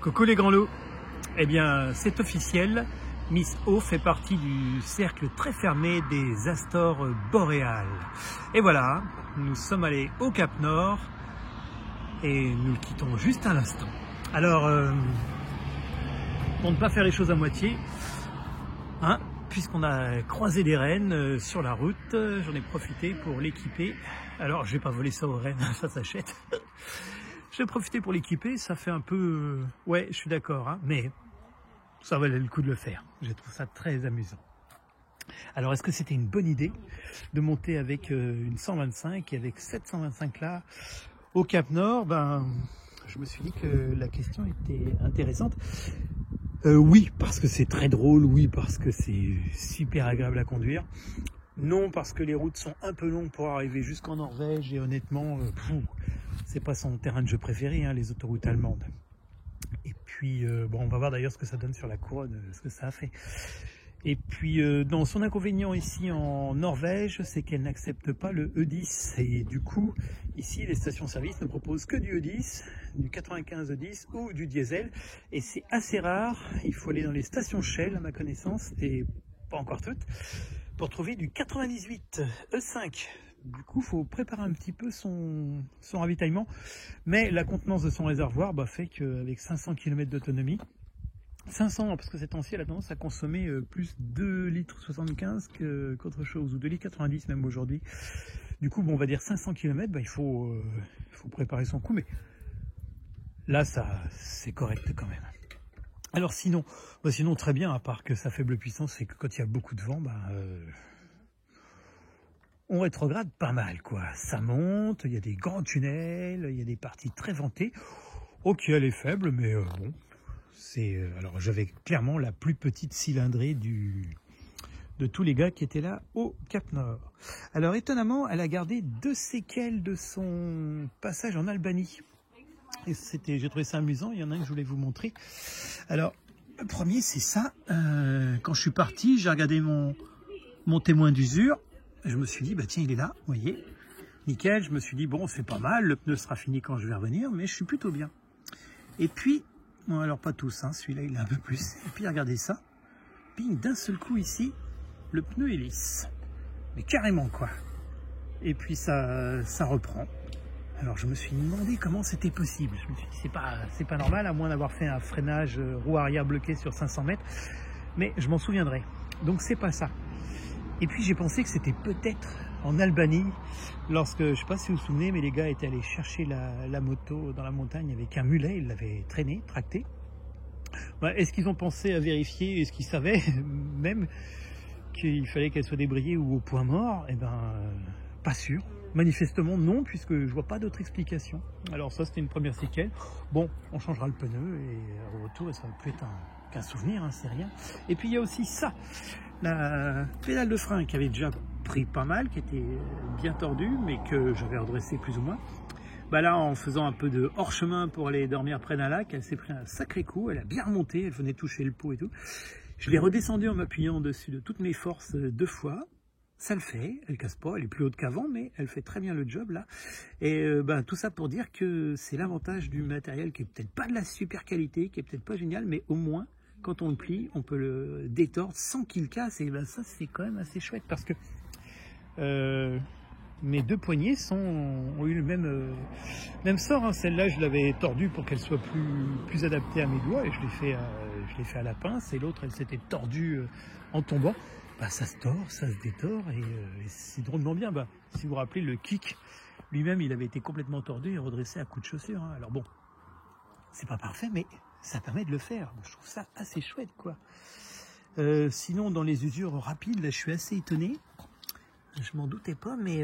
Coucou les grands loups. Eh bien, c'est officiel, Miss O fait partie du cercle très fermé des Astors boréales. Et voilà, nous sommes allés au Cap Nord et nous le quittons juste à l'instant. Alors, pour ne pas faire les choses à moitié, hein, puisqu'on a croisé des rennes sur la route, j'en ai profité pour l'équiper. Alors, je vais pas voler ça aux rennes, ça s'achète. J'ai profité pour l'équiper, ça fait un peu... ouais, je suis d'accord, hein, mais ça valait le coup de le faire. Je trouve ça très amusant. Alors, est-ce que c'était une bonne idée de monter avec une 125 et avec cette 125 là au Cap Nord? Ben, je me suis dit que la question était intéressante. Oui, parce que c'est très drôle. Oui, parce que c'est super agréable à conduire. Non, parce que les routes sont un peu longues pour arriver jusqu'en Norvège et honnêtement, c'est pas son terrain de jeu préféré, hein, les autoroutes allemandes. Et puis, bon, on va voir d'ailleurs ce que ça donne sur la couronne, ce que ça a fait. Et puis, dans son inconvénient ici en Norvège, c'est qu'elle n'accepte pas le E10. Et du coup, ici, les stations-service ne proposent que du E10, du 95 E10 ou du diesel. Et c'est assez rare, il faut aller dans les stations Shell, à ma connaissance, et pas encore toutes, pour trouver du 98 E5. Du coup, il faut préparer un petit peu son ravitaillement. Mais la contenance de son réservoir fait qu'avec 500 km d'autonomie, 500 parce que cet ancien a tendance à consommer plus 2,75 litres qu'autre chose, ou 2,90 litres même aujourd'hui. Du coup, bon, on va dire 500 km, il faut préparer son coup. Mais là, ça c'est correct quand même. Alors sinon très bien, à part que sa faible puissance, c'est que quand il y a beaucoup de vent, on rétrograde pas mal, quoi. Ça monte, il y a des grands tunnels, il y a des parties très ventées. Ok, elle est faible, mais bon, c'est... alors j'avais clairement la plus petite cylindrée de tous les gars qui étaient là au Cap Nord. Alors étonnamment, elle a gardé 2 séquelles de son passage en Albanie. Et j'ai trouvé ça amusant, il y en a un que je voulais vous montrer. Alors, le premier, c'est ça. Quand je suis parti, j'ai regardé mon témoin d'usure. Je me suis dit, tiens, il est là, vous voyez. Nickel, je me suis dit, bon, c'est pas mal, le pneu sera fini quand je vais revenir, mais je suis plutôt bien. Et puis, bon, alors pas tous, hein, celui-là, il est un peu plus. Et puis, regardez ça. Ping, d'un seul coup, ici, le pneu est lisse. Mais carrément, quoi. Et puis, ça reprend. Alors je me suis demandé comment c'était possible. Je me suis dit c'est pas normal, à moins d'avoir fait un freinage roue arrière bloqué sur 500 mètres, mais je m'en souviendrai. Donc c'est pas ça. Et puis j'ai pensé que c'était peut-être en Albanie, lorsque, je sais pas si vous vous souvenez, mais les gars étaient allés chercher la moto dans la montagne avec un mulet, ils l'avaient traîné, tracté. Est-ce qu'ils ont pensé à vérifier, est-ce qu'ils savaient même qu'il fallait qu'elle soit débrayée ou au point mort? Eh ben, pas sûr. Manifestement non, puisque je vois pas d'autre explication. Alors ça, c'était une première séquelle. Bon, on changera le pneu et au retour, ça va plus être qu'un souvenir, hein, c'est rien. Et puis il y a aussi ça, la pédale de frein qui avait déjà pris pas mal, qui était bien tordue, mais que j'avais redressé plus ou moins. Là, en faisant un peu de hors-chemin pour aller dormir près d'un lac, elle s'est pris un sacré coup, elle a bien remonté, elle venait toucher le pot et tout. Je l'ai redescendue en m'appuyant dessus de toutes mes forces 2 fois. Ça le fait, elle casse pas, elle est plus haute qu'avant, mais elle fait très bien le job là. Et tout ça pour dire que c'est l'avantage du matériel qui est peut-être pas de la super qualité, qui est peut-être pas génial, mais au moins quand on le plie, on peut le détordre sans qu'il casse. Et ça, c'est quand même assez chouette parce que mes 2 poignées ont eu le même sort. Hein. Celle-là, je l'avais tordue pour qu'elle soit plus adaptée à mes doigts et je l'ai fait à la pince. Et l'autre, elle s'était tordue en tombant. Ça se tord, ça se détord et c'est drôlement bien. Si vous vous rappelez, le kick lui-même, il avait été complètement tordu et redressé à coups de chaussure. Hein. Alors bon, c'est pas parfait, mais ça permet de le faire. Je trouve ça assez chouette, quoi. Sinon, dans les usures rapides, là, je suis assez étonné. Je m'en doutais pas, mais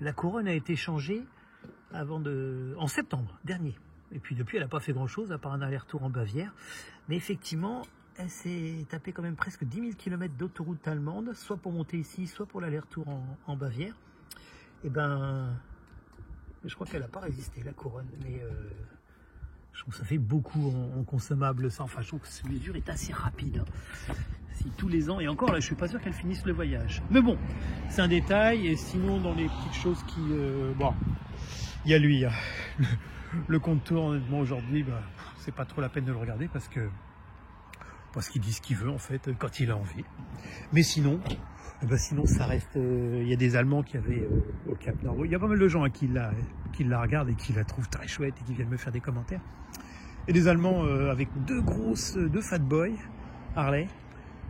la couronne a été changée en septembre dernier. Et puis depuis, elle n'a pas fait grand-chose, à part un aller-retour en Bavière. Mais effectivement, elle s'est tapée quand même presque 10 000 km d'autoroute allemande, soit pour monter ici, soit pour l'aller-retour en Bavière. Et je crois qu'elle n'a pas résisté, la couronne. Mais je trouve que ça fait beaucoup en consommable. Ça. Enfin, je trouve que ce mesure est assez rapide. Hein. Si tous les ans, et encore là, je suis pas sûr qu'elle finisse le voyage. Mais bon, c'est un détail. Et sinon, dans les petites choses qui... il y a lui. Hein. Le contour, honnêtement, aujourd'hui, c'est pas trop la peine de le regarder parce qu'il dit ce qu'il veut en fait quand il a envie. Mais sinon, sinon ça reste. Il y a des Allemands qui avaient au Cap Nord. Il y a pas mal de gens hein, qui la regardent et qui la trouvent très chouette et qui viennent me faire des commentaires. Et des Allemands avec deux fat boys Harley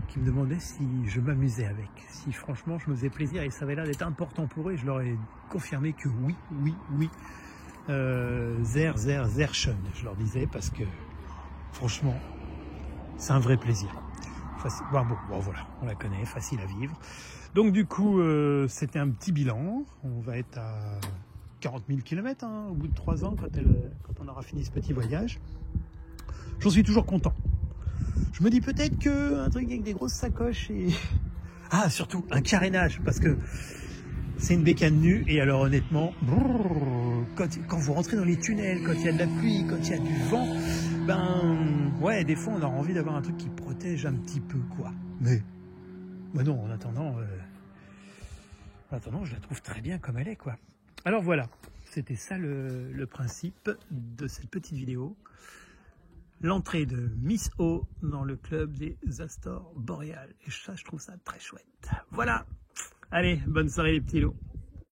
qui me demandaient si je m'amusais avec, si franchement je me faisais plaisir et ça avait l'air d'être important pour eux. Et je leur ai confirmé que oui. Sehr schön, je leur disais parce que franchement c'est un vrai plaisir. Bon, voilà, on la connaît, facile à vivre. Donc du coup, c'était un petit bilan. On va être à 40 000 km hein, au bout de 3 ans quand on aura fini ce petit voyage. J'en suis toujours content. Je me dis peut-être qu'un truc avec des grosses sacoches et... Ah, surtout un carénage, parce que c'est une bécane nue et alors honnêtement, quand vous rentrez dans les tunnels, quand il y a de la pluie, quand il y a du vent, ouais, des fois on a envie d'avoir un truc qui protège un petit peu, quoi. Mais non, en attendant, je la trouve très bien comme elle est, quoi. Alors voilà, c'était ça le principe de cette petite vidéo. L'entrée de Miss O dans le club des Astors Boréales. Et ça, je trouve ça très chouette. Voilà. Allez, bonne soirée les petits loups.